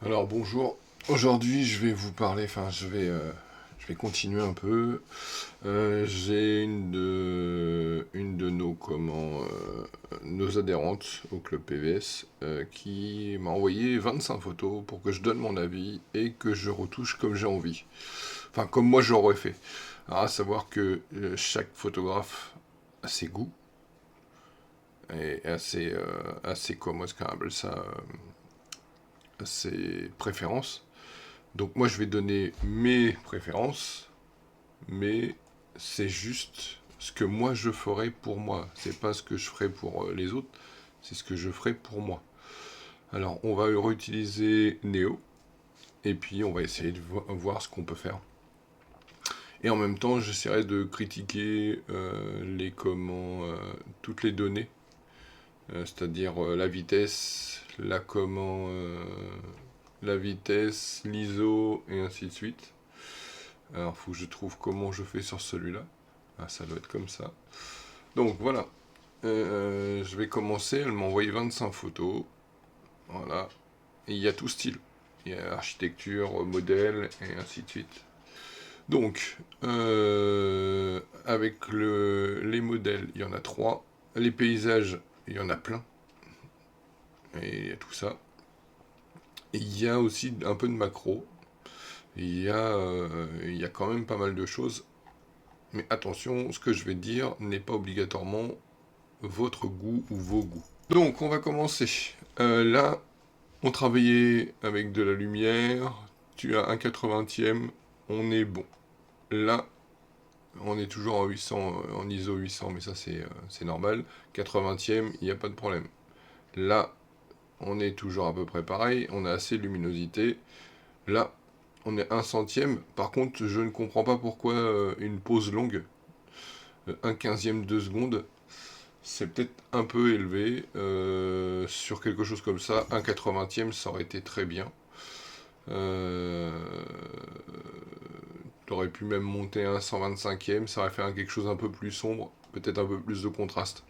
Alors bonjour, aujourd'hui je vais vous parler, je vais continuer un peu. J'ai une de nos, nos adhérentes au club PVS qui m'a envoyé 25 photos pour que je donne mon avis et que je retouche comme j'ai envie. Enfin, comme moi j'aurais fait. Alors, à savoir que chaque photographe a ses goûts et a ses, comment est-ce qu'on appelle ça, a ses préférences. Donc moi je vais donner mes préférences, mais c'est juste ce que moi je ferai pour moi. C'est pas ce que je ferai pour les autres, c'est ce que je ferai pour moi. Alors on va réutiliser Neo, et puis on va essayer de voir ce qu'on peut faire. Et en même temps j'essaierai de critiquer toutes les données, c'est-à-dire la vitesse, l'ISO et ainsi de suite. Alors, faut que je trouve comment je fais sur celui-là. Ah, ça doit être comme ça. Donc, voilà. Je vais commencer. Elle m'a envoyé 25 photos. Voilà. Et il y a tout style. Il y a architecture, modèle, et ainsi de suite. Donc, avec les modèles, il y en a 3. Les paysages, il y en a plein. Et il y a tout ça. Et il y a aussi un peu de macro. Il y a quand même pas mal de choses. Mais attention, ce que je vais dire n'est pas obligatoirement votre goût ou vos goûts. Donc, on va commencer. Là, on travaillait avec de la lumière. Tu as un 80e, on est bon. Là, on est toujours en 800, en ISO 800, mais ça c'est normal. 80e, il n'y a pas de problème. Là, on est toujours à peu près pareil. On a assez de luminosité. Là, on est un centième. Par contre, je ne comprends pas pourquoi une pause longue, un 15e de seconde, c'est peut-être un peu élevé. Sur quelque chose comme ça, un 80e, ça aurait été très bien. Euh, T'aurais pu même monter un 125e, ça aurait fait quelque chose un peu plus sombre, peut-être un peu plus de contraste.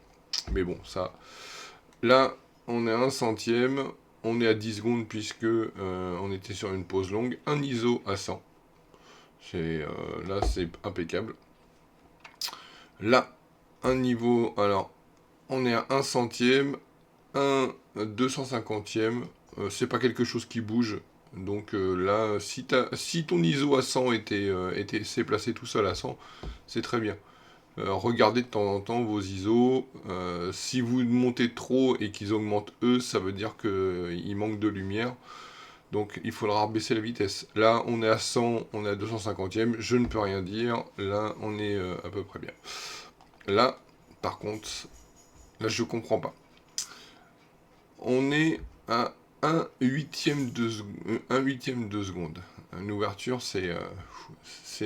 Mais bon, ça. Là, on est à un centième, on est à 10 secondes puisque on était sur une pause longue. Un ISO à 100. Là, c'est impeccable. Là, un niveau. Alors, on est à un centième, un 250e. C'est pas quelque chose qui bouge. Donc là, si ton ISO à 100 s'est placé tout seul à 100, c'est très bien. Regardez de temps en temps vos ISO. Si vous montez trop et qu'ils augmentent eux, ça veut dire qu'il manque de lumière. Donc il faudra baisser la vitesse. Là, on est à 100, on est à 250e. Je ne peux rien dire. Là, on est à peu près bien. Là, par contre, là, je comprends pas. On est à un huitième de seconde. Une ouverture, c'est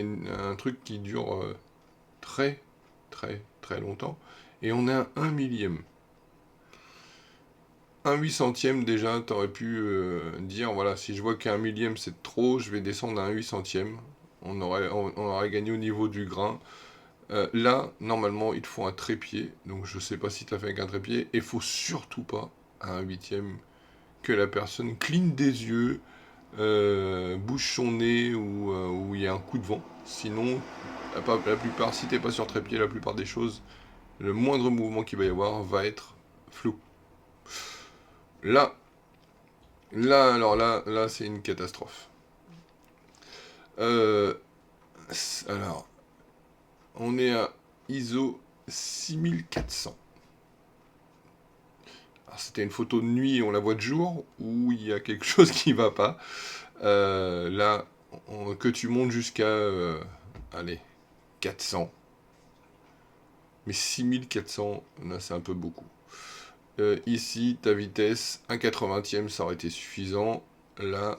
un truc qui dure très, très, très longtemps. Et on est à un millième. Un huit centième déjà, t'aurais pu dire, voilà, si je vois qu'un millième c'est trop, je vais descendre à un huit centième. On aurait gagné au niveau du grain. Là, normalement, il te faut un trépied. Donc je sais pas si tu as fait avec un trépied. Et il faut surtout pas, à un huitième, que la personne cligne des yeux, bouge son nez ou il y a un coup de vent. Sinon, la plupart, si t'es pas sur trépied, la plupart des choses, le moindre mouvement qu'il va y avoir va être flou. Là, là, c'est une catastrophe. Euh, alors, on est à ISO 6400. Alors, c'était une photo de nuit, on la voit de jour, ou il y a quelque chose qui va pas. Là, que tu montes jusqu'à, allez, 400. Mais 6400, là, c'est un peu beaucoup. Ici, ta vitesse, un 80e, ça aurait été suffisant. Là,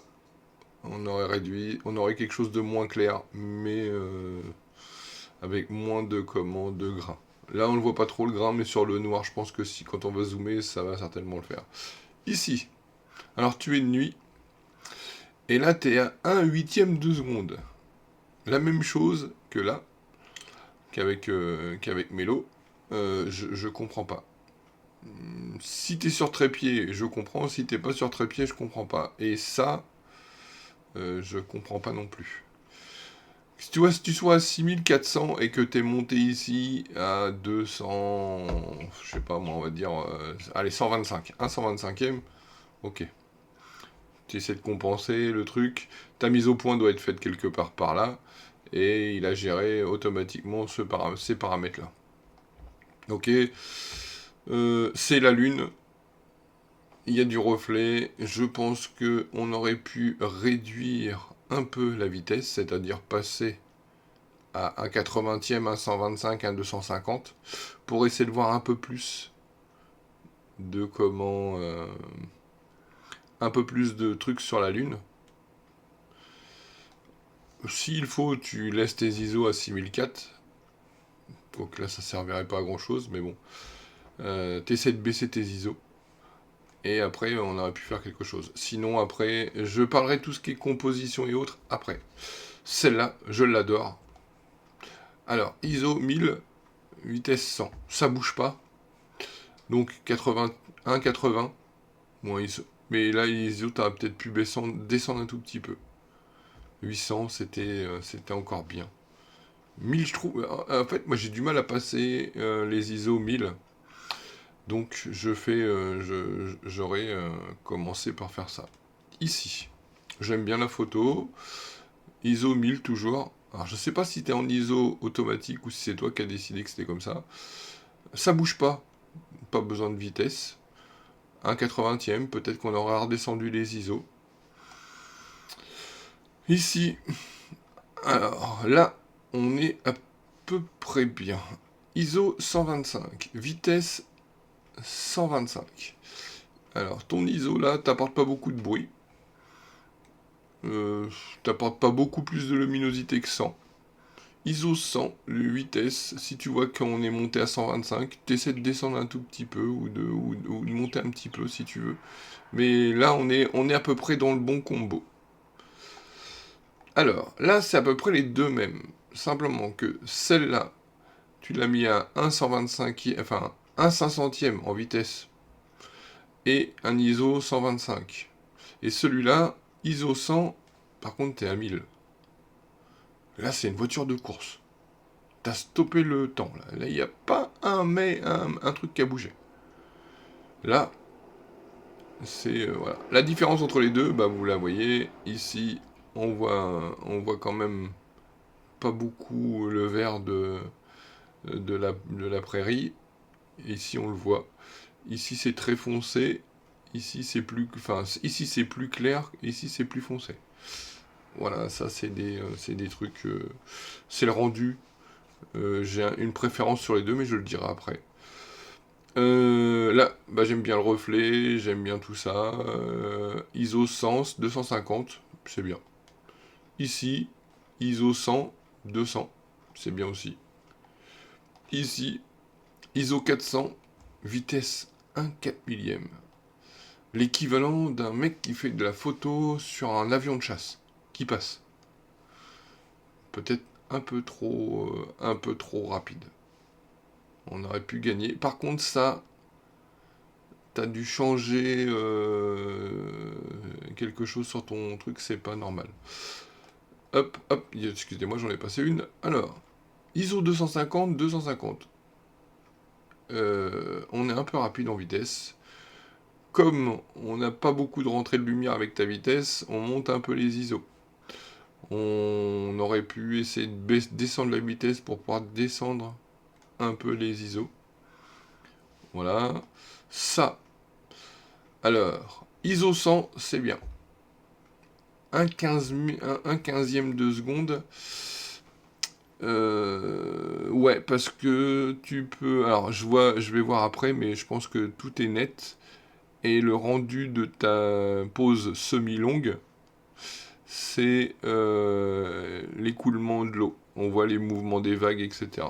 on aurait réduit, on aurait quelque chose de moins clair, mais avec moins de grains. Là, on ne voit pas trop le grain, mais sur le noir, je pense que si, quand on va zoomer, ça va certainement le faire. Ici, alors tu es de nuit, et là, tu es à un huitième de seconde. La même chose que là, qu'avec Mélo, je comprends pas. Si t'es sur trépied, je comprends. Si t'es pas sur trépied, je comprends pas. Et ça, je comprends pas non plus. Si tu sois à 6400 et que tu es monté ici à 200, je sais pas moi, on va dire, allez, 125, un 125e, ok. Tu essaies de compenser le truc, ta mise au point doit être faite quelque part par là, et il a géré automatiquement ces paramètres-là. Ok, c'est la lune, il y a du reflet, je pense que on aurait pu réduire un peu la vitesse, c'est-à-dire passer à un 80e, un 125, un 250, pour essayer de voir un peu plus de comment... un peu plus de trucs sur la Lune. S'il faut, tu laisses tes ISO à 6004. Donc là, ça servirait pas à grand chose, mais bon. T'essaies de baisser tes ISO. Et après, on aurait pu faire quelque chose. Sinon, après, je parlerai tout ce qui est composition et autres après. Celle-là, je l'adore. Alors, ISO 1000, vitesse 100. Ça bouge pas. Donc 81, 80. Bon, ISO. Mais là, ISO, t'aurais peut-être pu descendre un tout petit peu. 800, c'était encore bien. 1000, je trouve. En fait, moi, j'ai du mal à passer les ISO 1000. Donc, j'aurais commencé par faire ça. Ici, j'aime bien la photo. ISO 1000 toujours. Alors, je sais pas si tu es en ISO automatique ou si c'est toi qui as décidé que c'était comme ça. Ça bouge pas. Pas besoin de vitesse. Un 80e, peut-être qu'on aura redescendu les ISO. Ici, alors là, on est à peu près bien. ISO 125, vitesse 125. Alors, ton ISO là, t'apporte pas beaucoup de bruit. T'apporte pas beaucoup plus de luminosité que 100. ISO 100, le vitesse, si tu vois qu'on est monté à 125, t'essaies de descendre un tout petit peu ou de monter un petit peu si tu veux. Mais là, on est à peu près dans le bon combo. Alors, là, c'est à peu près les deux mêmes. Simplement que celle-là, tu l'as mis à 1,125, enfin 1,500e en vitesse et un ISO 125. Et celui-là, ISO 100, par contre, t'es à 1000. Là, c'est une voiture de course. T'as stoppé le temps. Là, il n'y a pas un truc qui a bougé. Là, c'est... voilà. La différence entre les deux, bah, vous la voyez. Ici, on voit quand même pas beaucoup le vert de la prairie. Ici, on le voit. Ici, c'est très foncé. Ici, ici, c'est plus clair. Ici, c'est plus foncé. Voilà, ça, c'est des trucs... c'est le rendu. J'ai une préférence sur les deux, mais je le dirai après. Là, bah, j'aime bien le reflet, j'aime bien tout ça. ISO 100, 250, c'est bien. Ici, ISO 100, 200, c'est bien aussi. Ici, ISO 400, vitesse 1/4 millième. L'équivalent d'un mec qui fait de la photo sur un avion de chasse, qui passe. Peut-être un peu trop rapide. On aurait pu gagner. Par contre, ça, t'as dû changer quelque chose sur ton truc, c'est pas normal. Hop, hop, excusez-moi, j'en ai passé une. Alors, ISO 250, 250. On est un peu rapide en vitesse. Comme on n'a pas beaucoup de rentrée de lumière avec ta vitesse, on monte un peu les ISO. On aurait pu essayer de descendre la vitesse pour pouvoir descendre un peu les ISO. Voilà. Ça. Alors, ISO 100, c'est bien. Un 15e de seconde. Ouais, parce que tu peux... Alors, je vais voir après, mais je pense que tout est net. Et le rendu de ta pause semi-longue, c'est l'écoulement de l'eau. On voit les mouvements des vagues, etc.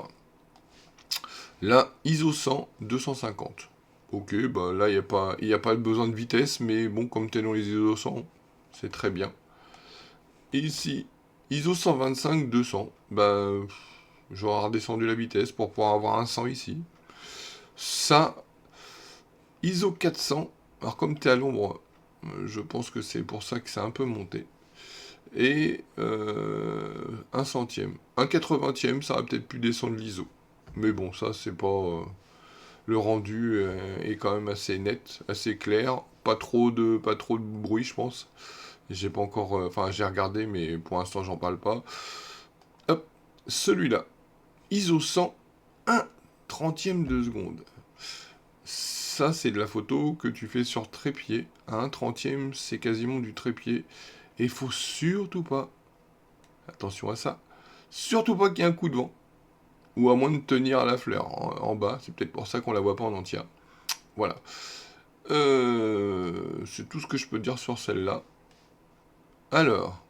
Là, ISO 100, 250. Ok, bah là, il n'y a pas besoin de vitesse, mais bon, comme tu es dans les ISO 100, c'est très bien. Et ici, ISO 125, 200. Bah, j'aurais redescendu la vitesse pour pouvoir avoir un 100 ici. Ça, ISO 400. Alors, comme tu es à l'ombre, je pense que c'est pour ça que c'est un peu monté. et 1 centième. 1/80e, ça aurait peut-être pu descendre l'ISO. Mais bon, ça, c'est pas... le rendu est quand même assez net, assez clair. Pas trop de bruit, je pense. J'ai pas encore... Enfin, j'ai regardé, mais pour l'instant, j'en parle pas. Hop, celui-là. ISO 100, 1/30e de seconde. Ça, c'est de la photo que tu fais sur trépied. À 1/30e, c'est quasiment du trépied. Et il faut surtout pas, attention à ça, surtout pas qu'il y ait un coup de vent. Ou à moins de tenir à la fleur en bas. C'est peut-être pour ça qu'on la voit pas en entière. Voilà. C'est tout ce que je peux dire sur celle-là. Alors,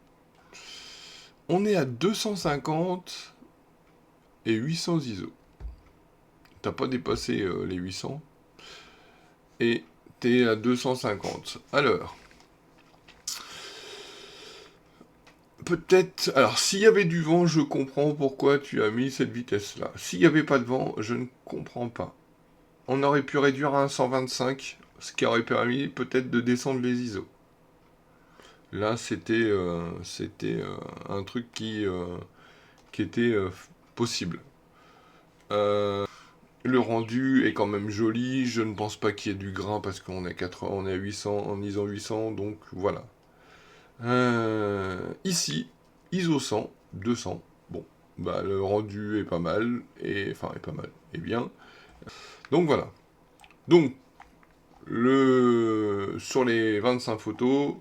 on est à 250 et 800 ISO. T'as pas dépassé les 800. Et t'es à 250. Alors, peut-être... Alors, s'il y avait du vent, je comprends pourquoi tu as mis cette vitesse-là. S'il n'y avait pas de vent, je ne comprends pas. On aurait pu réduire à 125, ce qui aurait permis peut-être de descendre les ISO. Là, c'était un truc qui était possible. Le rendu est quand même joli. Je ne pense pas qu'il y ait du grain parce qu'on est on est à 800 en ISO 800, donc voilà. Ici, ISO 100, 200. Bon, bah le rendu est pas mal est pas mal, est bien. Donc voilà. Donc sur les 25 photos,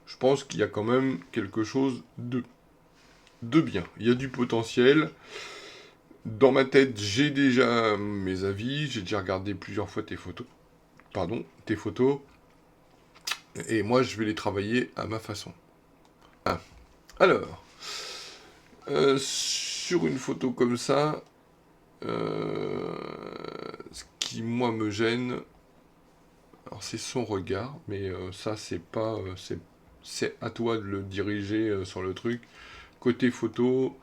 je pense qu'il y a quand même quelque chose de bien. Il y a du potentiel. Dans ma tête, j'ai déjà mes avis, j'ai déjà regardé plusieurs fois tes photos. Pardon, tes photos. Et moi, je vais les travailler à ma façon. Ah. Alors, sur une photo comme ça, ce qui, moi, me gêne, alors c'est son regard, mais ça, c'est pas... c'est à toi de le diriger sur le truc. Côté photo,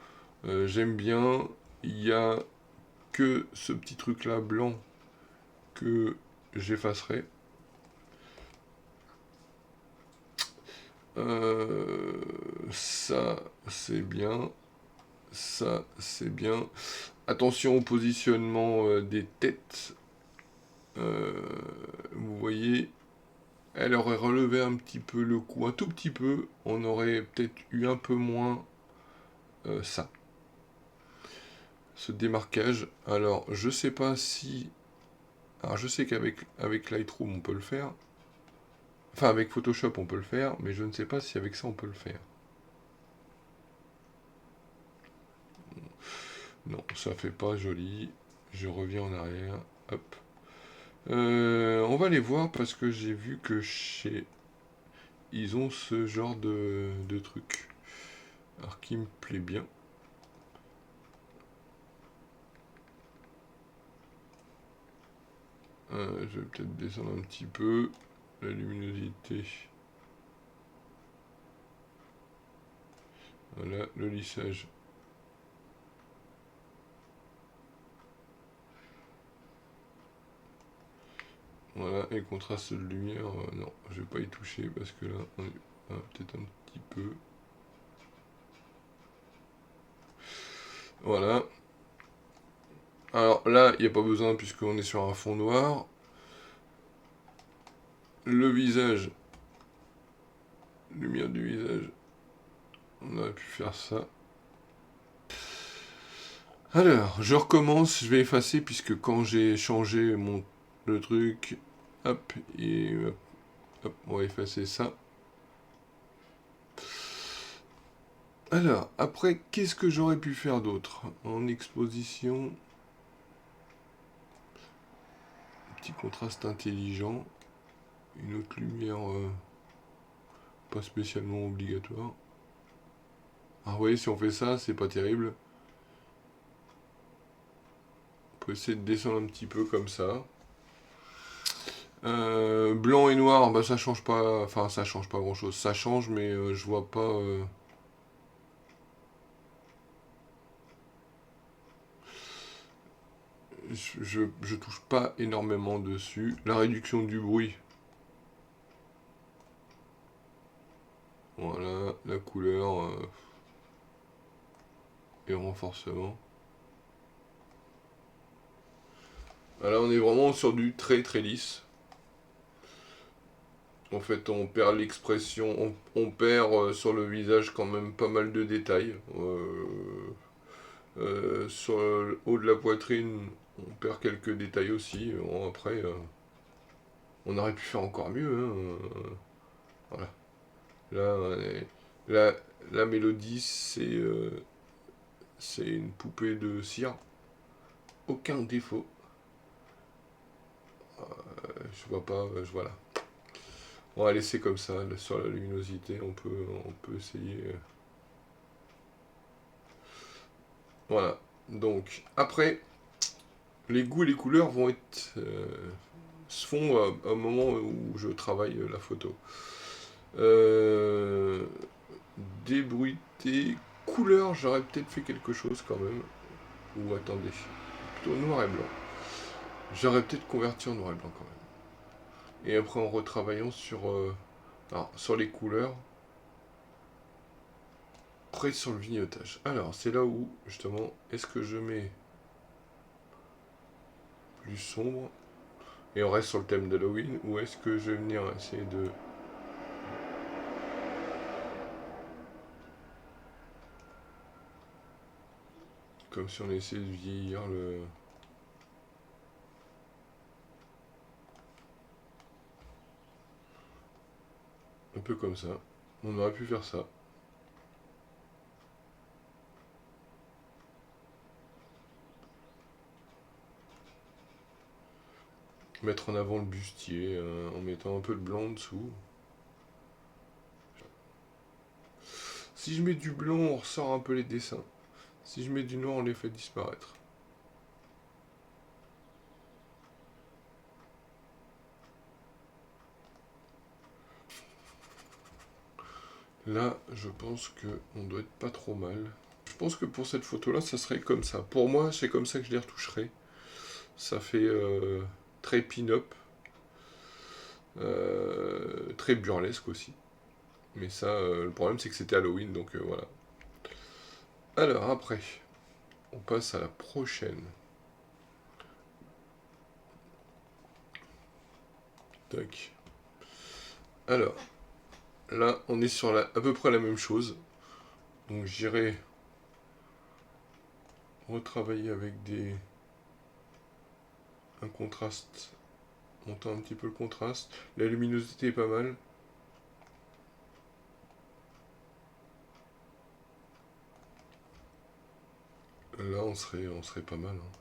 j'aime bien. Il y a que ce petit truc là blanc que j'effacerai. Ça c'est bien. Ça c'est bien. Attention au positionnement des têtes. Vous voyez, elle aurait relevé un petit peu le cou, un tout petit peu. On aurait peut-être eu un peu moins ça. Ce démarquage. Alors, je sais pas si... Alors, je sais qu'avec Lightroom, on peut le faire. Enfin, avec Photoshop, on peut le faire, mais je ne sais pas si avec ça, on peut le faire. Non, ça fait pas joli. Je reviens en arrière. Hop. On va les voir parce que j'ai vu que chez... Ils ont ce genre de truc. Alors, qui me plaît bien. Je vais peut-être descendre un petit peu la luminosité. Voilà, le lissage. Voilà, et contraste de lumière, non, je vais pas y toucher parce que là, on est peut-être un petit peu. Voilà. Alors là, il n'y a pas besoin puisqu'on est sur un fond noir. Le visage, lumière du visage, on aurait pu faire ça. Alors, je recommence, je vais effacer puisque quand j'ai changé le truc, hop, et hop, on va effacer ça. Alors, après, qu'est-ce que j'aurais pu faire d'autre en exposition? Petit contraste intelligent, une autre lumière pas spécialement obligatoire. Ah oui, si on fait ça, c'est pas terrible. On peut essayer de descendre un petit peu comme ça. Blanc et noir, bah ça change pas. Enfin, ça change pas grand chose. Ça change, mais je vois pas. Je touche pas énormément dessus. La réduction du bruit. Voilà, la couleur et renforcement. Là, on est vraiment sur du très très lisse. En fait, on perd l'expression, on perd sur le visage quand même pas mal de détails. Sur le haut de la poitrine, on perd quelques détails aussi. Bon, après, on aurait pu faire encore mieux, hein. Voilà. Là, la, la mélodie, c'est une poupée de cire. Aucun défaut. Je vois pas, voilà. On va laisser comme ça, là, sur la luminosité, on peut essayer. Voilà. Donc, après, les goûts et les couleurs vont être se font au moment où je travaille la photo. Euh, Débruité, couleur, j'aurais peut-être fait quelque chose quand même. Ou attendez, plutôt noir et blanc. J'aurais peut-être converti en noir et blanc quand même. Et après en retravaillant sur les couleurs, après sur le vignotage. Alors c'est là où justement, est-ce que je mets plus sombre et on reste sur le thème d'Halloween, ou est-ce que je vais venir essayer de... Comme si on essayait de vieillir le... Un peu comme ça. On aurait pu faire ça. Mettre en avant le bustier en mettant un peu de blanc en dessous. Si je mets du blanc, on ressort un peu les dessins. Si je mets du noir, on les fait disparaître. Là, je pense que on doit être pas trop mal. Je pense que pour cette photo-là, ça serait comme ça. Pour moi, c'est comme ça que je les retoucherai. Ça fait très pin-up, très burlesque aussi. Mais ça, le problème, c'est que c'était Halloween, donc voilà. Alors, après, on passe à la prochaine. Tac. Alors, là, on est sur à peu près la même chose. Donc, j'irai retravailler avec un contraste, montant un petit peu le contraste. La luminosité est pas mal. Là, on serait pas mal, hein.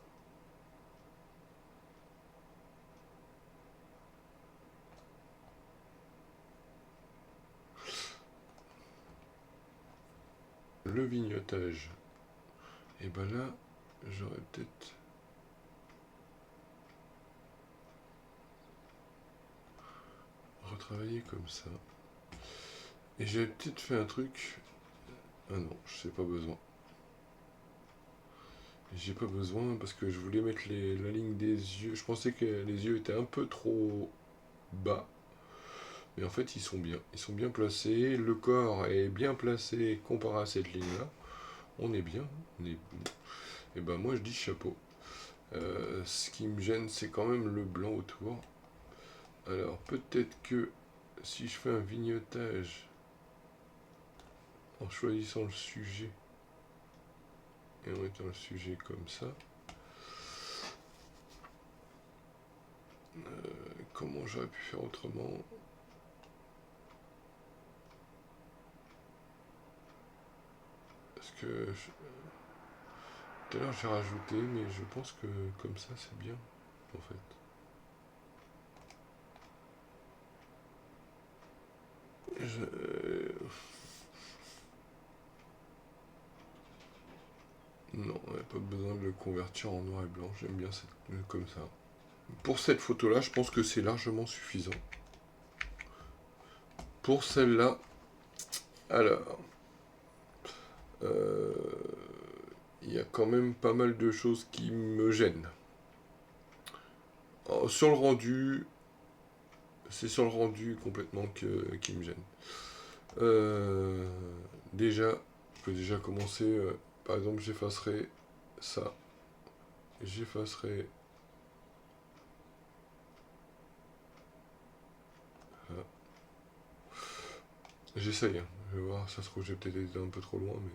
Le vignotage. Et ben là, j'aurais peut-être retravaillé comme ça. Et j'avais peut-être fait un truc. Ah non, je sais pas besoin. J'ai pas besoin parce que je voulais mettre la ligne des yeux. Je pensais que les yeux étaient un peu trop bas. Mais en fait, ils sont bien. Ils sont bien placés. Le corps est bien placé comparé à cette ligne-là. On est bien. On est... Et ben moi, je dis chapeau. Ce qui me gêne, c'est quand même le blanc autour. Alors, peut-être que si je fais un vignotage en choisissant le sujet et en mettant le sujet comme ça, comment j'aurais pu faire autrement? Parce que tout à l'heure j'ai rajouté, mais je pense que comme ça c'est bien en fait. Non, on n'a pas besoin de le convertir en noir et blanc. J'aime bien comme ça. Pour cette photo-là, je pense que c'est largement suffisant. Pour celle-là, alors, euh, il y a quand même pas mal de choses qui me gênent. Alors, sur le rendu, c'est sur le rendu complètement qui me gêne. Euh, déjà, je peux déjà commencer. Par exemple, j'effacerai ça. J'effacerai. euh, J'essaye, hein. Je vais voir, ça se trouve, j'ai peut-être été un peu trop loin, mais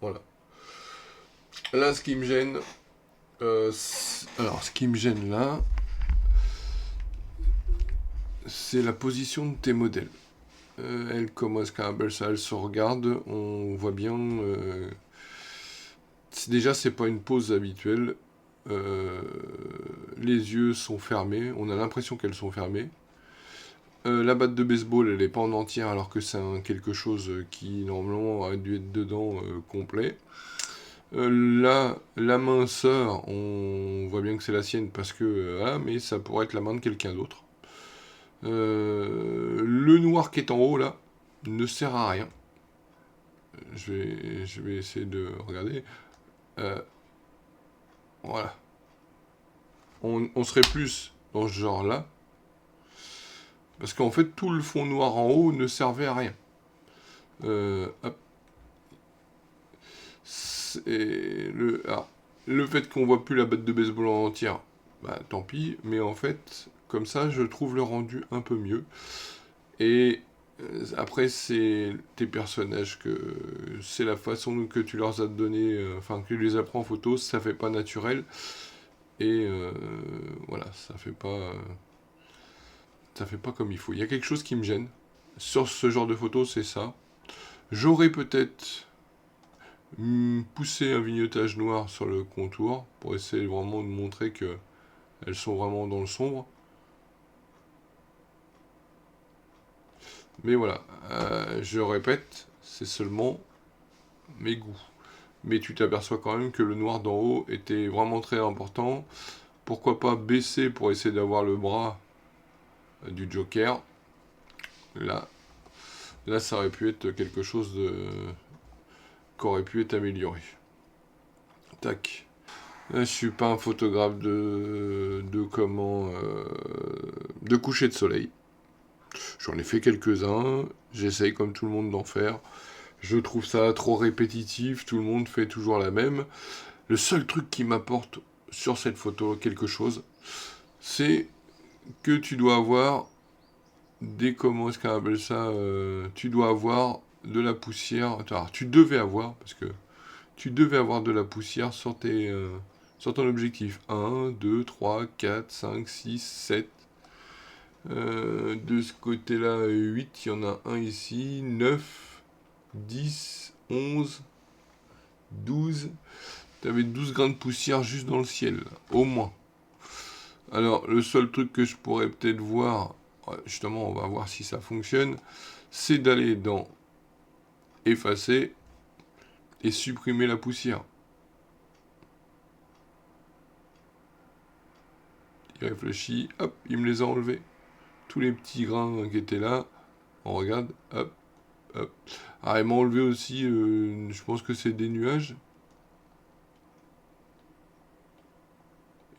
voilà. Là, ce qui me gêne. Alors, ce qui me gêne là, c'est la position de tes modèles. Elle, comment est-ce qu'un ça, elle se regarde, on voit bien. Déjà, c'est pas une pose habituelle. Euh, les yeux sont fermés, on a l'impression qu'elles sont fermées. La batte de baseball, elle est pas en entière alors que c'est quelque chose qui normalement a dû être dedans complet. Là, la main sœur, on voit bien que c'est la sienne parce que voilà, mais ça pourrait être la main de quelqu'un d'autre. Le noir qui est en haut là ne sert à rien. Je vais essayer de regarder. Euh, voilà. On serait plus dans ce genre là. Parce qu'en fait, tout le fond noir en haut ne servait à rien. Hop. Le fait qu'on voit plus la batte de baseball en entière, bah tant pis. Mais en fait, comme ça, je trouve le rendu un peu mieux. Et après, c'est tes personnages que c'est la façon que tu leur as donné, enfin que tu les apprends en photo, ça fait pas naturel. Et voilà, ça fait pas comme il faut. Il y a quelque chose qui me gêne sur ce genre de photos, c'est ça. J'aurais peut-être poussé un vignetage noir sur le contour pour essayer vraiment de montrer que elles sont vraiment dans le sombre. Mais voilà, je répète, c'est seulement mes goûts. Mais tu t'aperçois quand même que le noir d'en haut était vraiment très important. Pourquoi pas baisser pour essayer d'avoir le bras du Joker. Là, là, ça aurait pu être quelque chose de qu'aurait pu être amélioré. Tac. Là, je suis pas un photographe de comment de coucher de soleil. J'en ai fait quelques-uns. J'essaye comme tout le monde d'en faire. Je trouve ça trop répétitif. Tout le monde fait toujours la même. Le seul truc qui m'apporte sur cette photo quelque chose, c'est que tu dois avoir comment est-ce qu'on appelle ça tu dois avoir de la poussière. Alors, tu devais avoir, parce que tu devais avoir de la poussière sur ton objectif. 1, 2, 3, 4, 5, 6, 7. De ce côté-là, 8, il y en a un ici. 9, 10, 11, 12. Tu avais 12 grains de poussière juste dans le ciel, là, au moins. Alors, le seul truc que je pourrais peut-être voir, justement, on va voir si ça fonctionne, c'est d'aller dans effacer et supprimer la poussière. Il réfléchit, hop, il me les a enlevés. Tous les petits grains qui étaient là, on regarde, hop, hop. Ah, il m'a enlevé aussi, je pense que c'est des nuages.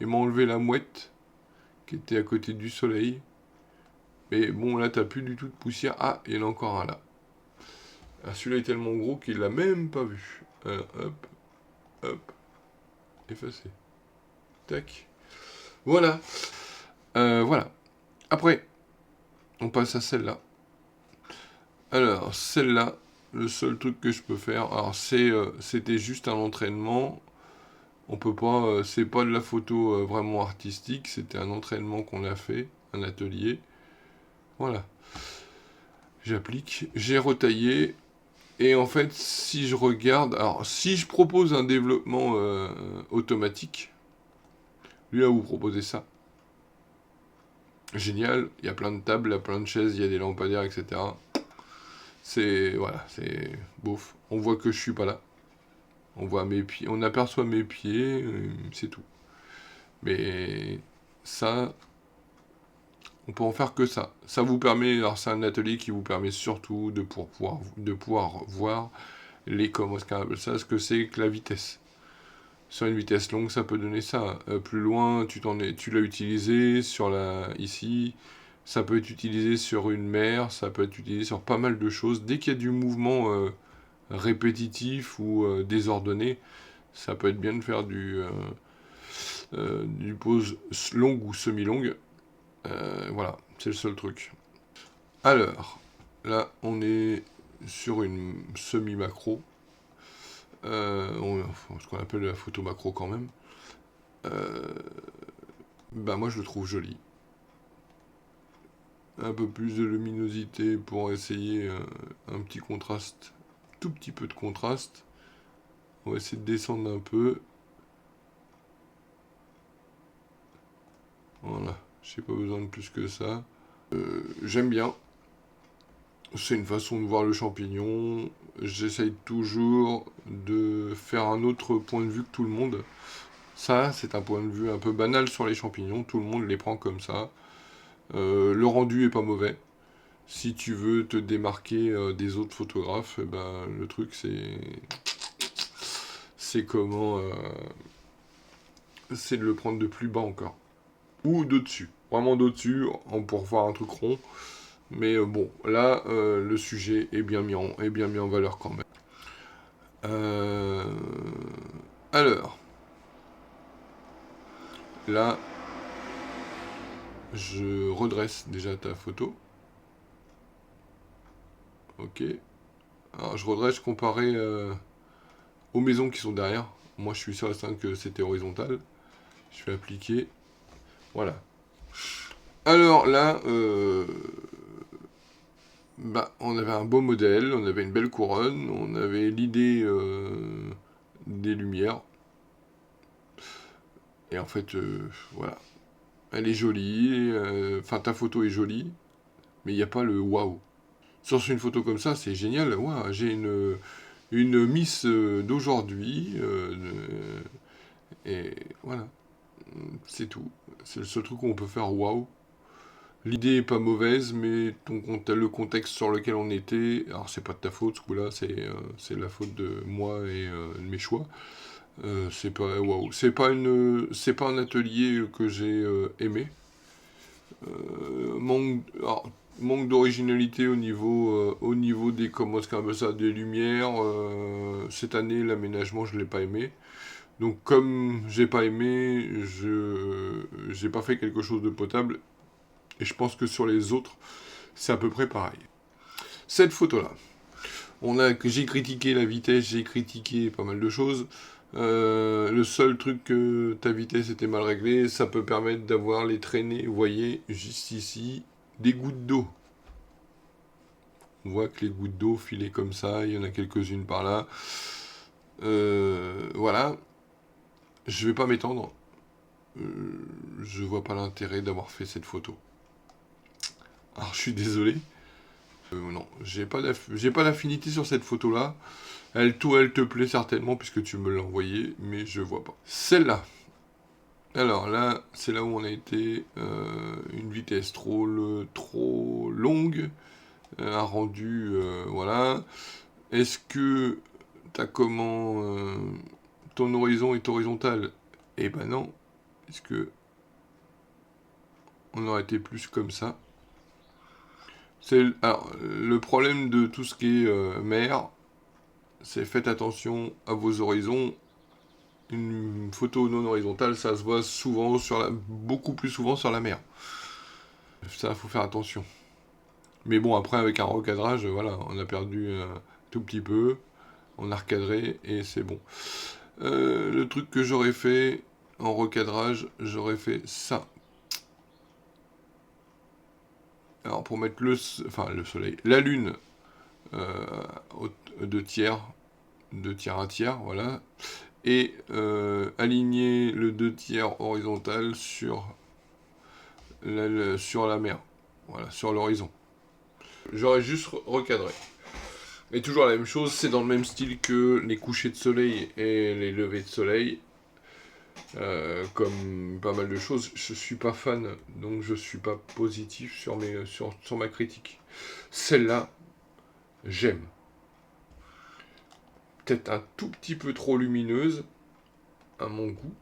Il m'a enlevé la mouette qui était à côté du soleil. Mais bon, là, t'as plus du tout de poussière. Ah, il y en a encore un là. Ah, celui-là est tellement gros qu'il l'a même pas vu. Hop, hop, effacé. Tac. Voilà. Voilà. Après, on passe à celle-là. Alors, celle-là, le seul truc que je peux faire, alors c'était juste un entraînement. On peut pas, c'est pas de la photo vraiment artistique, c'était un entraînement qu'on a fait, un atelier. Voilà. J'applique, j'ai retaillé, et en fait, si je regarde, alors si je propose un développement automatique, lui là vous proposez ça. Génial, il y a plein de tables, il y a plein de chaises, il y a des lampadaires, etc. C'est voilà, c'est bouf. On voit que je suis pas là. On voit mes pieds, on aperçoit mes pieds, c'est tout. Mais ça, on peut en faire que ça. Ça vous permet, alors c'est un atelier qui vous permet surtout de pouvoir voir les comment ce que c'est que la vitesse. Sur une vitesse longue, ça peut donner ça. Plus loin, tu l'as utilisé sur ici. Ça peut être utilisé sur une mer, ça peut être utilisé sur pas mal de choses. Dès qu'il y a du mouvement répétitif ou désordonné, ça peut être bien de faire du pose longue ou semi-longue. Voilà, c'est le seul truc. Alors, là, on est sur une semi-macro. Ce qu'on appelle la photo macro quand même. Bah moi je le trouve joli. Un peu plus de luminosité pour essayer un petit contraste, tout petit peu de contraste. On va essayer de descendre un peu. Voilà, j'ai pas besoin de plus que ça. J'aime bien. C'est une façon de voir le champignon. J'essaye toujours de faire un autre point de vue que tout le monde. Ça, c'est un point de vue un peu banal sur les champignons. Tout le monde les prend comme ça. Le rendu est pas mauvais. Si tu veux te démarquer des autres photographes, eh ben, le truc c'est comment c'est de le prendre de plus bas encore. Ou d'au-dessus. Vraiment d'au-dessus, pour voir un truc rond. Mais bon, là, le sujet est bien mis en valeur quand même. Alors, là, je redresse déjà ta photo. Ok. Alors, je redresse comparé aux maisons qui sont derrière. Moi, je suis certain que c'était horizontal. Je vais appliquer. Voilà. Alors là, bah, on avait un beau modèle, on avait une belle couronne, on avait l'idée des lumières. Et en fait, voilà. Elle est jolie, enfin ta photo est jolie, mais il n'y a pas le waouh. Sur une photo comme ça, c'est génial. Waouh, j'ai une Miss d'aujourd'hui. Et voilà, c'est tout. C'est le seul truc où on peut faire waouh. L'idée est pas mauvaise, mais le contexte sur lequel on était, alors c'est pas de ta faute ce coup-là, c'est la faute de moi et de mes choix. C'est pas waouh, c'est pas un atelier que j'ai aimé. Manque d'originalité au niveau des comment ça, des lumières. Cette année, l'aménagement, je l'ai pas aimé. Donc comme j'ai pas aimé, j'ai pas fait quelque chose de potable. Et je pense que sur les autres, c'est à peu près pareil. Cette photo-là, j'ai critiqué la vitesse, j'ai critiqué pas mal de choses. Le seul truc que ta vitesse était mal réglée, ça peut permettre d'avoir les traînées. Vous voyez, juste ici, des gouttes d'eau. On voit que les gouttes d'eau filaient comme ça, il y en a quelques-unes par là. Voilà. Je vais pas m'étendre. Je vois pas l'intérêt d'avoir fait cette photo. Alors je suis désolé. Non, j'ai pas d'affinité sur cette photo-là. Elle te plaît certainement puisque tu me l'as envoyée, mais je vois pas. Celle-là. Alors là, c'est là où on a été une vitesse trop longue, un rendu, voilà. Est-ce que ton horizon est horizontal? Eh ben non. Est-ce que on aurait été plus comme ça? Alors, le problème de tout ce qui est mer, c'est faites attention à vos horizons. Une photo non horizontale, ça se voit souvent beaucoup plus souvent sur la mer. Ça, faut faire attention. Mais bon, après, avec un recadrage, voilà, on a perdu un tout petit peu, on a recadré et c'est bon. Le truc que j'aurais fait en recadrage, j'aurais fait ça. Alors, pour mettre le soleil, la lune, euh, de tiers, à tiers, voilà. Et aligner le 2 tiers horizontal sur la mer, voilà, sur l'horizon. J'aurais juste recadré. Et toujours la même chose, c'est dans le même style que les couchers de soleil et les levées de soleil. Comme pas mal de choses, je suis pas fan, donc je suis pas positif sur ma critique. Celle-là, j'aime. Peut-être un tout petit peu trop lumineuse, à mon goût.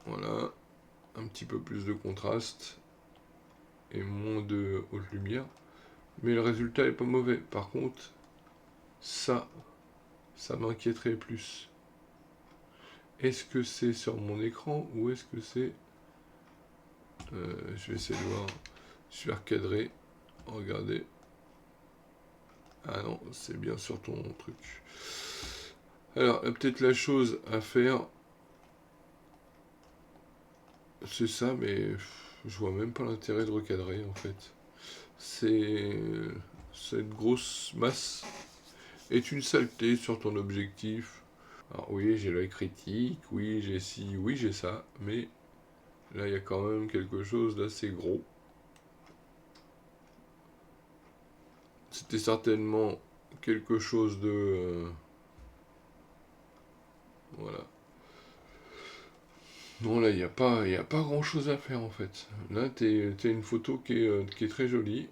Voilà, un petit peu plus de contraste. et moins de haute lumière. Mais le résultat est pas mauvais. Par contre, ça m'inquiéterait plus. Est-ce que c'est sur mon écran ou est-ce que c'est... je vais essayer de voir. Je vais recadrer. Regardez. Ah non, c'est bien sur ton truc. Alors, peut-être la chose à faire, c'est ça, mais je vois même pas l'intérêt de recadrer en fait. C'est cette grosse masse est une saleté sur ton objectif. Alors oui, j'ai l'œil critique, oui, j'ai ci, oui, j'ai ça, mais là, il y a quand même quelque chose d'assez gros. C'était certainement quelque chose de... voilà. Non, là, y a pas grand chose à faire en fait. Là, t'es une photo qui est très jolie.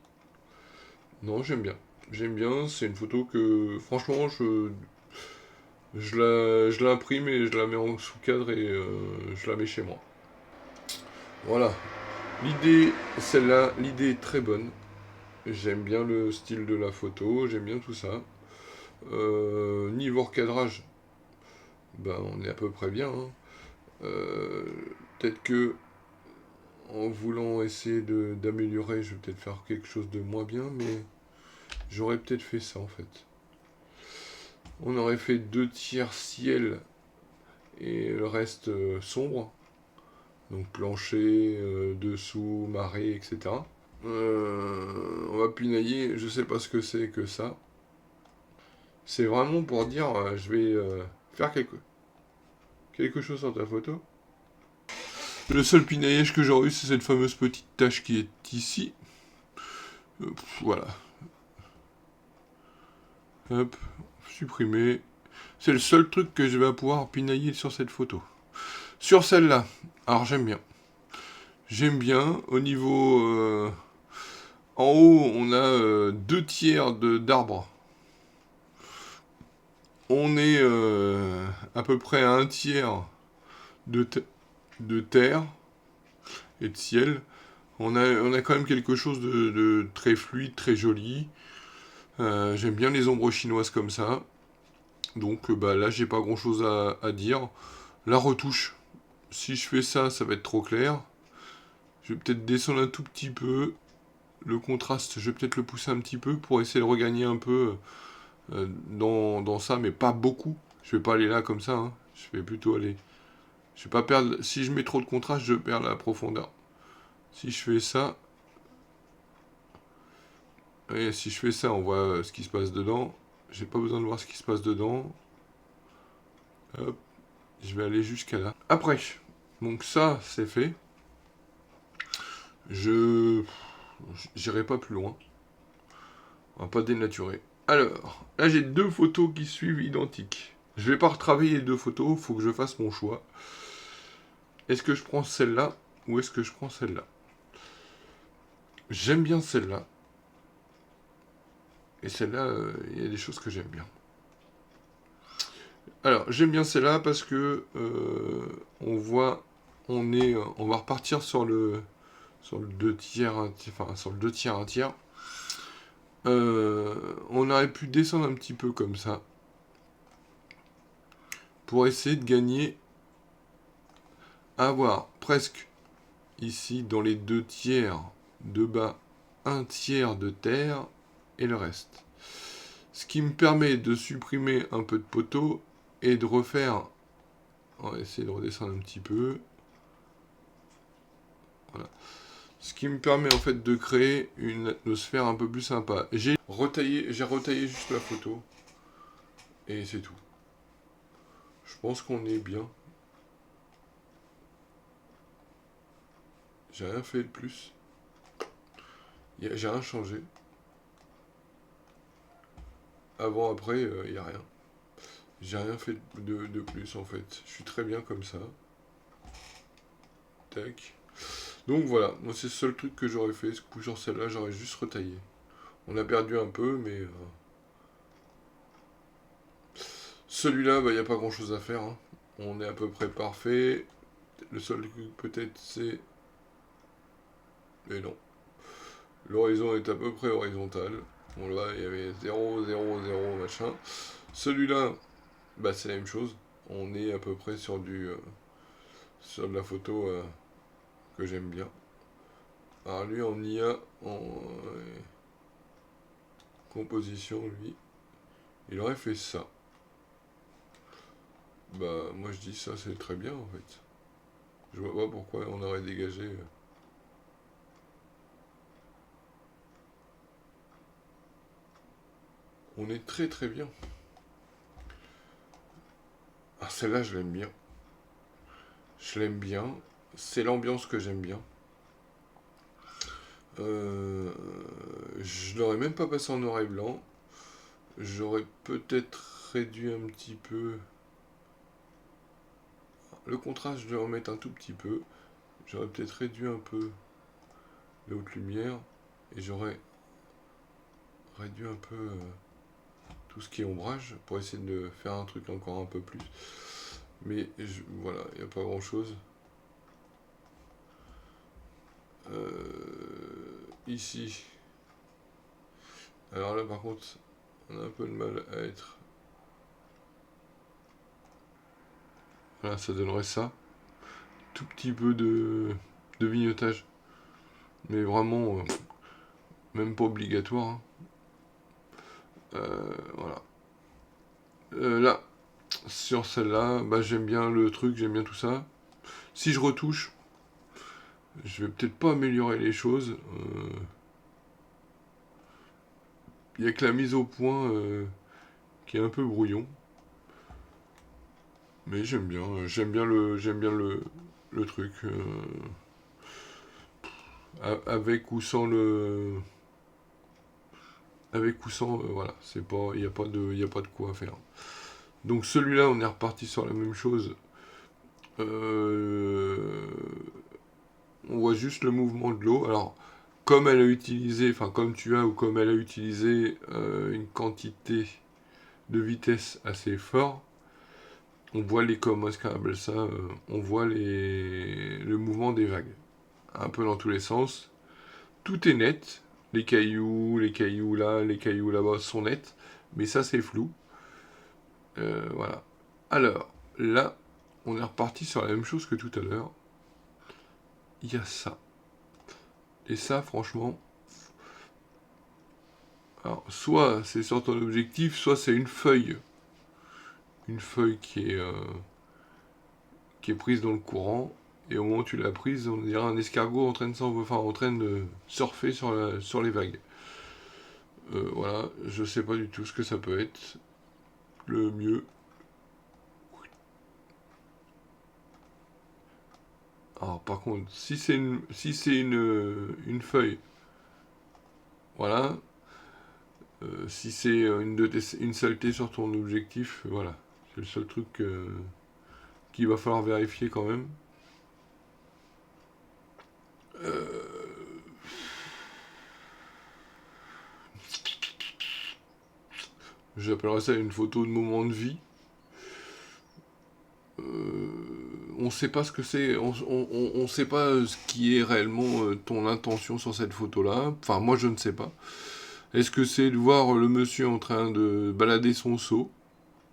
Non, j'aime bien. J'aime bien, c'est une photo que, franchement, je l'imprime et je la mets en sous-cadre et je la mets chez moi. Voilà. L'idée, celle-là, l'idée est très bonne. J'aime bien le style de la photo, j'aime bien tout ça. Niveau recadrage, ben, on est à peu près bien, hein. Euh, Peut-être que en voulant essayer d'améliorer, je vais peut-être faire quelque chose de moins bien, mais j'aurais peut-être fait ça en fait. On aurait fait 2 tiers ciel et le reste sombre. Donc plancher, dessous, marée, etc. On va pinailler, je sais pas ce que c'est que ça. C'est vraiment pour dire je vais faire quelque chose sur ta photo. Le seul pinaillage que j'aurais eu, c'est cette fameuse petite tache qui est ici. Voilà. Hop, supprimer. C'est le seul truc que je vais pouvoir pinailler sur cette photo. Sur celle-là, alors j'aime bien. J'aime bien. Au niveau... en haut, on a 2 tiers d'arbres. On est à peu près à 1 tiers de, de terre et de ciel. On a quand même quelque chose de très fluide, très joli. J'aime bien les ombres chinoises comme ça. Donc bah, là, j'ai pas grand chose à dire. La retouche, si je fais ça, ça va être trop clair. Je vais peut-être descendre un tout petit peu. Le contraste, je vais peut-être le pousser un petit peu pour essayer de regagner un peu dans ça, mais pas beaucoup. Je vais pas aller là comme ça, hein. Je vais plutôt aller... Je vais pas perdre... Si je mets trop de contraste, je perds la profondeur. Si je fais ça... Et si je fais ça, on voit ce qui se passe dedans. J'ai pas besoin de voir ce qui se passe dedans. Hop. Je vais aller jusqu'à là. Après, donc ça, c'est fait. Je... J'irai pas plus loin. On va pas dénaturer. Alors, là j'ai 2 photos qui suivent identiques. Je vais pas retravailler les 2 photos, faut que je fasse mon choix. Est-ce que je prends celle-là ou est-ce que je prends celle-là? J'aime bien celle-là. Et celle-là, il y a des choses que j'aime bien. Alors, j'aime bien celle-là parce que on voit, on va repartir sur le 2 tiers, enfin sur le 2 tiers, 1 tiers. On aurait pu descendre un petit peu comme ça pour essayer de gagner, avoir presque ici dans les 2 tiers de bas 1 tiers de terre et le reste. Ce qui me permet de supprimer un peu de poteau et de refaire. On va essayer de redescendre un petit peu. Voilà. Ce qui me permet en fait de créer une atmosphère un peu plus sympa. J'ai retaillé juste la photo. Et c'est tout. Je pense qu'on est bien. J'ai rien fait de plus. J'ai rien changé. Avant, après, il n'y a rien. J'ai rien fait de plus en fait. Je suis très bien comme ça. Tac. Donc voilà, moi c'est le seul truc que j'aurais fait. Ce coup sur celle-là, j'aurais juste retaillé. On a perdu un peu, mais... celui-là, il n'y a pas grand-chose à faire, hein. On est à peu près parfait. Le seul truc peut-être c'est... Mais non. L'horizon est à peu près horizontal. Bon là, il y avait 0, 0, 0, machin. Celui-là, bah c'est la même chose. On est à peu près sur sur de la photo que j'aime bien. Alors lui en IA, en composition, lui, il aurait fait ça. Bah moi je dis ça c'est très bien en fait. Je vois pas pourquoi on aurait dégagé. On est très très bien. Ah celle-là je l'aime bien. Je l'aime bien. C'est l'ambiance que j'aime bien. Je l'aurais même pas passé en noir et blanc. J'aurais peut-être réduit un petit peu. Le contraste, je vais en mettre un tout petit peu. J'aurais peut-être réduit un peu les hautes lumières. Et j'aurais réduit un peu tout ce qui est ombrage pour essayer de faire un truc encore un peu plus. Mais voilà, il n'y a pas grand chose. Ici. Alors là par contre, on a un peu de mal à être. Voilà, ça donnerait ça. Tout petit peu de vignotage. Mais vraiment, même pas obligatoire. Hein. Voilà. Là, sur celle-là, bah, j'aime bien le truc, j'aime bien tout ça. Si je retouche, je vais peut-être pas améliorer les choses. Il y a que la mise au point qui est un peu brouillon. Mais j'aime bien le truc. Avec ou sans le. Avec ou sans, voilà, c'est pas, y a pas de quoi faire. Donc celui-là, on est reparti sur la même chose. Euh, on voit juste le mouvement de l'eau. Alors, comme elle a utilisé, enfin comme tu as ou comme elle a utilisé une quantité de vitesse assez fort, on voit les, comment est-ce qu'on appelle ça, on voit le mouvement des vagues, un peu dans tous les sens. Tout est net, les cailloux là, les cailloux là-bas sont nets, mais ça c'est flou. Voilà. Alors, là, on est reparti sur la même chose que tout à l'heure. Il y a ça. Et ça, franchement, alors, soit c'est sur ton objectif, soit c'est une feuille. Une feuille qui est prise dans le courant. Et au moment où tu l'as prise, on dirait un escargot en train en train de surfer sur les vagues. Voilà, je sais pas du tout ce que ça peut être. Le mieux. Alors par contre, si c'est une feuille, voilà. Si c'est une saleté sur ton objectif, voilà. C'est le seul truc qu'il va falloir vérifier quand même. J'appellerais ça une photo de moment de vie. On ne sait pas ce que c'est, on sait pas ce qui est réellement ton intention sur cette photo-là. Enfin, moi je ne sais pas. Est-ce que c'est de voir le monsieur en train de balader son seau?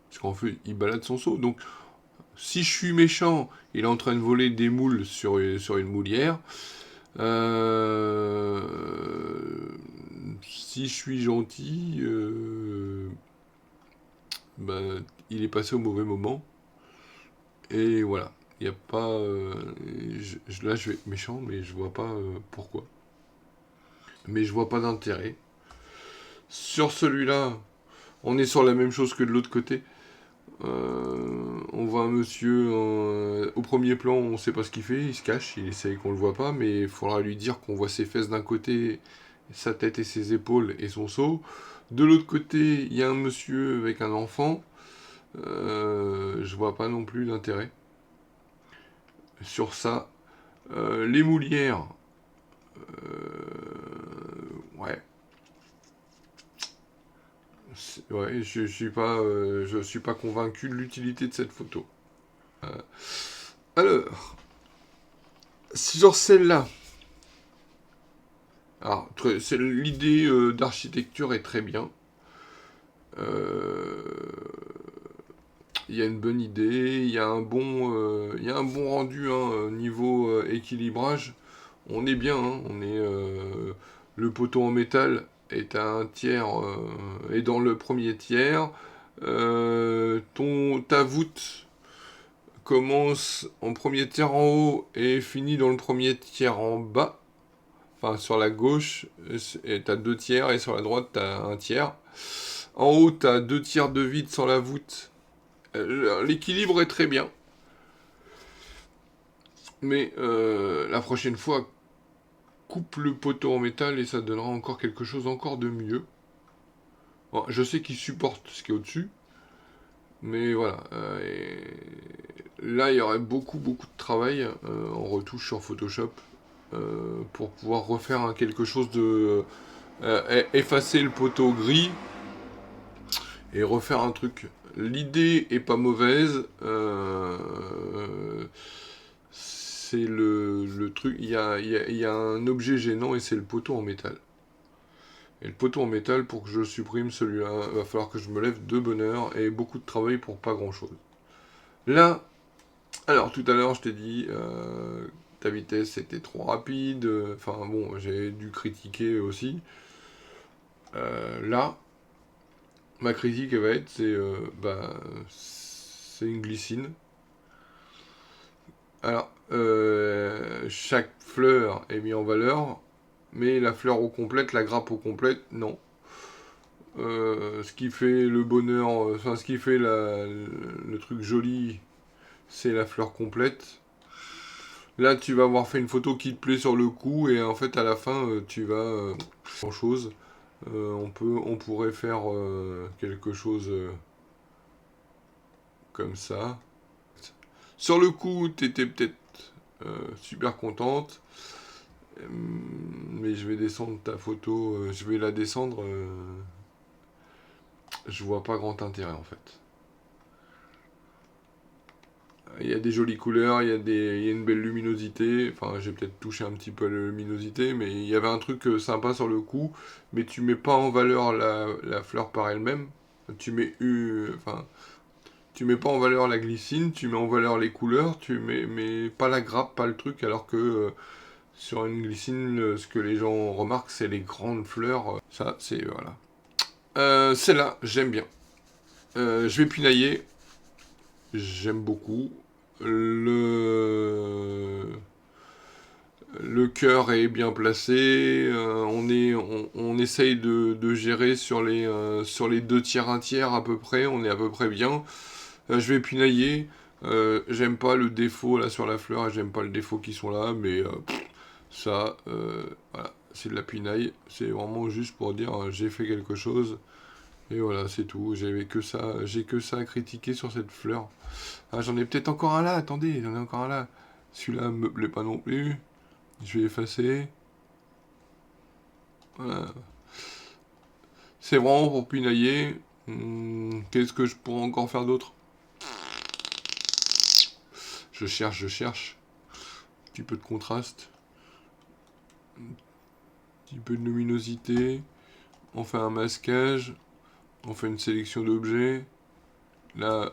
Parce qu'en fait, il balade son seau. Donc, si je suis méchant, il est en train de voler des moules sur une moulière. Euh, si je suis gentil, ben, il est passé au mauvais moment. Et voilà. Il n'y a pas. Là, je vais être méchant, mais je vois pas pourquoi. Mais je vois pas d'intérêt. Sur celui-là, on est sur la même chose que de l'autre côté. On voit un monsieur au premier plan, on sait pas ce qu'il fait, il se cache, il essaye qu'on le voit pas, mais il faudra lui dire qu'on voit ses fesses d'un côté, sa tête et ses épaules et son seau. De l'autre côté, il y a un monsieur avec un enfant. Je vois pas non plus d'intérêt sur ça. Les moulières, ouais. Ouais, je suis pas convaincu de l'utilité de cette photo. Alors, sur celle-là, Alors, l'idée d'architecture est très bien. Euh, Il y a une bonne idée, il y a un bon rendu hein, niveau équilibrage. On est bien, hein, le poteau en métal est à un tiers, est dans le premier tiers. Ta voûte commence en premier tiers en haut et finit dans le premier tiers en bas. Enfin, sur la gauche, t'as deux tiers et sur la droite, t'as un tiers. En haut, t'as deux tiers de vide sans la voûte. L'équilibre est très bien. Mais la prochaine fois, coupe le poteau en métal et ça donnera encore quelque chose encore de mieux. Bon, je sais qu'il supporte ce qui est au-dessus. Mais voilà. Là, il y aurait beaucoup de travail en retouche sur Photoshop pour pouvoir refaire quelque chose de... effacer le poteau gris et refaire un truc. L'idée est pas mauvaise. C'est le truc. Il y a un objet gênant et c'est le poteau en métal. Et le poteau en métal, pour que je supprime celui-là, va falloir que je me lève de bonne heure et beaucoup de travail pour pas grand-chose. Là, alors tout à l'heure, je t'ai dit, ta vitesse était trop rapide. Enfin bon, j'ai dû critiquer aussi. Là, ma critique elle va être, c'est une glycine. Alors, chaque fleur est mise en valeur, mais la fleur au complète, la grappe au complète, non. Ce qui fait le bonheur, enfin ce qui fait le truc joli, c'est la fleur complète. Là, tu vas avoir fait une photo qui te plaît sur le coup, et en fait, à la fin, tu vas grand chose. On pourrait faire quelque chose comme ça. Sur le coup, t'étais peut-être super contente, mais je vais descendre ta photo, je vais la descendre. Je vois pas grand intérêt en fait. Il y a des jolies couleurs, il y a une belle luminosité. Enfin, j'ai peut-être touché un petit peu à la luminosité, mais il y avait un truc sympa sur le coup. Mais tu mets pas en valeur la fleur par elle-même. Tu mets, enfin, tu mets pas en valeur la glycine, tu mets en valeur les couleurs, tu mets, mais pas la grappe, pas le truc, alors que sur une glycine, ce que les gens remarquent, c'est les grandes fleurs. Ça, c'est, voilà. Celle-là, j'aime bien. Je vais pinailler. J'aime beaucoup. Le cœur est bien placé. On essaye de gérer sur les deux tiers, un tiers à peu près. On est à peu près bien. Je vais pinailler. J'aime pas le défaut là sur la fleur et j'aime pas le défaut qui sont là, mais ça, voilà, c'est de la pinaille. C'est vraiment juste pour dire j'ai fait quelque chose. Et voilà, c'est tout. J'ai que ça à critiquer sur cette fleur. Ah, j'en ai peut-être encore un là, attendez, j'en ai encore un là. Celui-là me plaît pas non plus. Je vais effacer. Voilà. C'est vraiment pour pinailler. Qu'est-ce que je pourrais encore faire d'autre? Je cherche. Un petit peu de contraste. Un petit peu de luminosité. On fait un masquage. On fait une sélection d'objets. Là,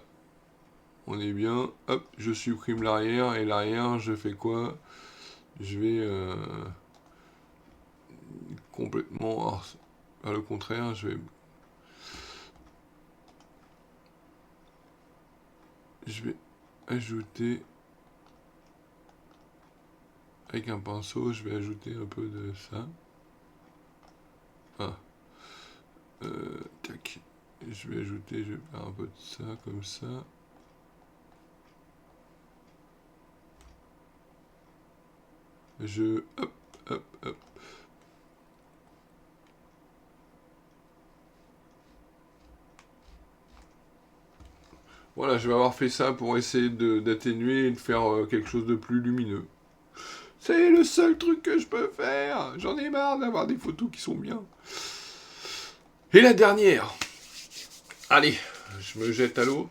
on est bien. Hop, je supprime l'arrière. Et l'arrière, je fais quoi? Je vais complètement... Alors, à le contraire, je vais ajouter... Avec un pinceau, je vais ajouter un peu de ça. Ah. Tac. Je vais faire un peu de ça, comme ça. Hop, hop, hop. Voilà, je vais avoir fait ça pour essayer d'atténuer et de faire quelque chose de plus lumineux. C'est le seul truc que je peux faire. J'en ai marre d'avoir des photos qui sont bien. Et la dernière. Allez, je me jette à l'eau.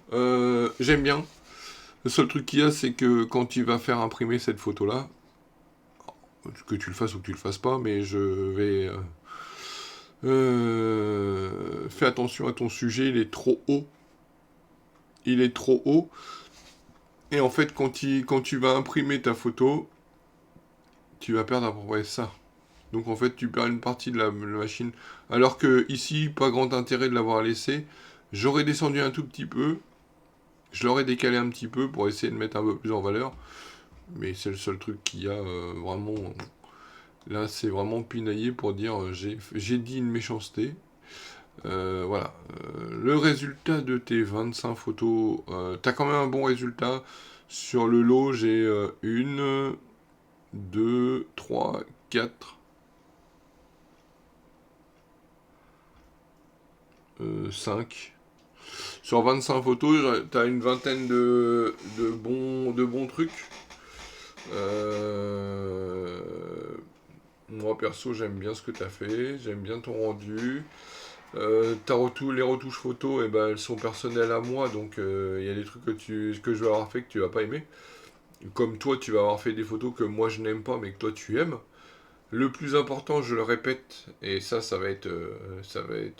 J'aime bien. Le seul truc qu'il y a, c'est que quand tu vas faire imprimer cette photo-là, que tu le fasses ou que tu le fasses pas, mais je vais... fais attention à ton sujet, il est trop haut. Il est trop haut. Et en fait, quand tu vas imprimer ta photo, tu vas perdre à peu près ça. Donc en fait, tu perds une partie de la machine. Alors que ici, pas grand intérêt de l'avoir laissé. J'aurais descendu un tout petit peu. Je l'aurais décalé un petit peu pour essayer de mettre un peu plus en valeur. Mais c'est le seul truc qu'il y a vraiment. Là, c'est vraiment pinaillé pour dire j'ai dit une méchanceté. Voilà. Le résultat de tes 25 photos, t'as quand même un bon résultat. Sur le lot, j'ai 1, 2, 3, 4, 5. Sur 25 photos, t'as une vingtaine de bons trucs. Moi perso, j'aime bien ce que t'as fait, j'aime bien ton rendu. Les retouches photos, eh ben, elles sont personnelles à moi, donc il y a des trucs que je vais avoir fait que tu vas pas aimer. Comme toi, tu vas avoir fait des photos que moi je n'aime pas, mais que toi tu aimes. Le plus important, je le répète, et ça ça va être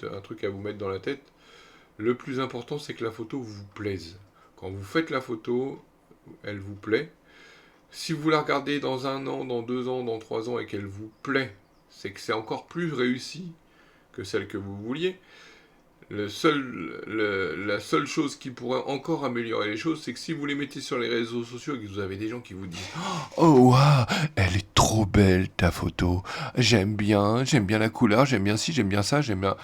un truc à vous mettre dans la tête. Le plus important, c'est que la photo vous plaise. Quand vous faites la photo, elle vous plaît. Si vous la regardez dans 1 an, dans 2 ans, dans 3 ans et qu'elle vous plaît, c'est que c'est encore plus réussi que celle que vous vouliez. La seule chose qui pourrait encore améliorer les choses, c'est que si vous les mettez sur les réseaux sociaux et que vous avez des gens qui vous disent Oh waouh, elle est trop belle ta photo, j'aime bien la couleur, j'aime bien ci, j'aime bien ça, j'aime bien...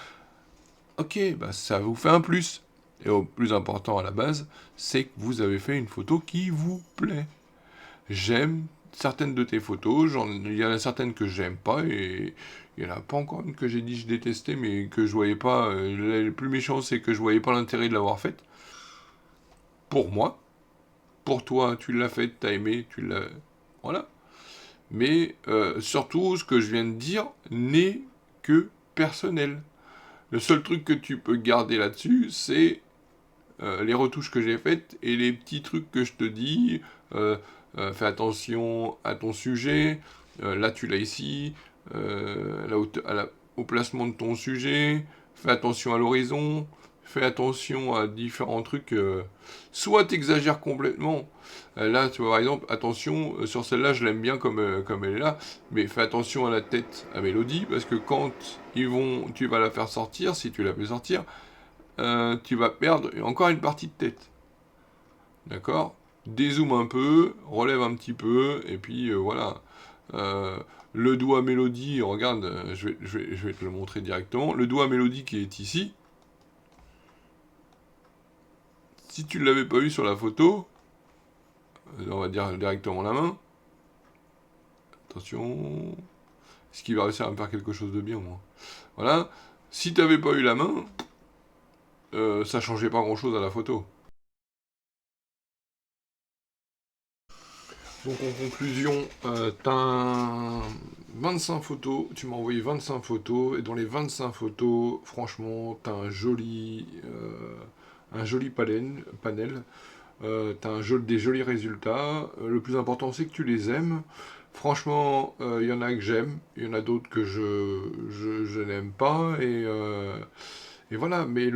Ok, bah ça vous fait un plus. Et au plus important à la base, c'est que vous avez fait une photo qui vous plaît. J'aime certaines de tes photos, il y en a certaines que j'aime pas, et il y en a pas encore une que j'ai dit je détestais, mais que je voyais pas. Le plus méchant, c'est que je voyais pas l'intérêt de l'avoir faite. Pour moi. Pour toi, tu l'as faite, t'as aimé, tu l'as. Voilà. Mais surtout, ce que je viens de dire n'est que personnel. Le seul truc que tu peux garder là-dessus, c'est les retouches que j'ai faites et les petits trucs que je te dis. Fais attention à ton sujet. Là, tu l'as ici. Au placement de ton sujet. Fais attention à l'horizon. Fais attention à différents trucs. Soit t'exagères complètement. Là, tu vois, par exemple, attention, sur celle-là, je l'aime bien comme elle est là. Mais fais attention à la tête à Mélodie. Parce que quand tu vas la faire sortir, si tu la fais sortir, tu vas perdre encore une partie de tête. D'accord? Dézoome un peu, relève un petit peu, et puis voilà. Euh, le doigt mélodie, regarde, je vais te le montrer directement. Le doigt mélodie qui est ici, si tu ne l'avais pas eu sur la photo, on va dire directement la main. Attention. Est-ce qu'il va réussir à me faire quelque chose de bien, moi? Voilà. Si tu n'avais pas eu la main, ça changeait pas grand-chose à la photo. Donc en conclusion, t'as 25 photos, tu m'as envoyé 25 photos, et dans les 25 photos, franchement, t'as un joli panel, t'as des jolis résultats. Le plus important, c'est que tu les aimes. Franchement, il y en a que j'aime, il y en a d'autres que je n'aime pas, et voilà, mais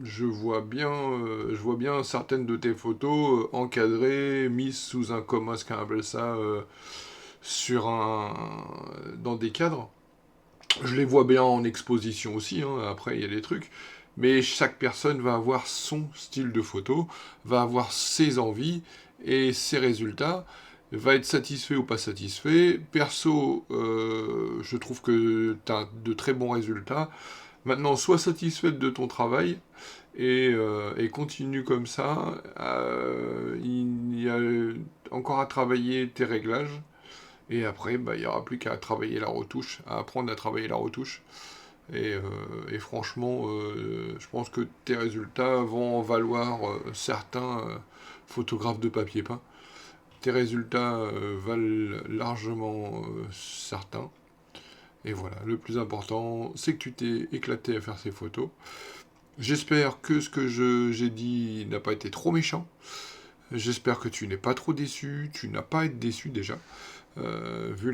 je vois bien certaines de tes photos encadrées, mises sous un, comment est-ce qu'on appelle ça, dans des cadres. Je les vois bien en exposition aussi, hein, après il y a des trucs. Mais chaque personne va avoir son style de photo, va avoir ses envies et ses résultats, va être satisfait ou pas satisfait. Perso, je trouve que tu as de très bons résultats. Maintenant, sois satisfaite de ton travail et continue comme ça. Il y a encore à travailler tes réglages. Et après, bah, il n'y aura plus qu'à travailler la retouche, à apprendre à travailler la retouche. Et franchement, je pense que tes résultats vont en valoir certains photographes de papier peint. Tes résultats valent largement certains. Et voilà, le plus important, c'est que tu t'es éclaté à faire ces photos. J'espère que ce que j'ai dit n'a pas été trop méchant. J'espère que tu n'es pas trop déçu, tu n'as pas à être déçu déjà. Vu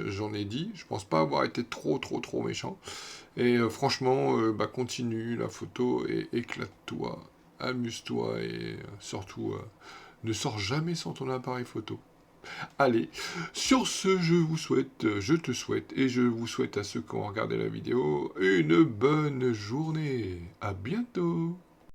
j'en ai dit, je pense pas avoir été trop méchant. Et franchement, bah, continue la photo et éclate-toi, amuse-toi et surtout ne sors jamais sans ton appareil photo. Allez, sur ce, je te souhaite et je vous souhaite à ceux qui ont regardé la vidéo une bonne journée. À bientôt.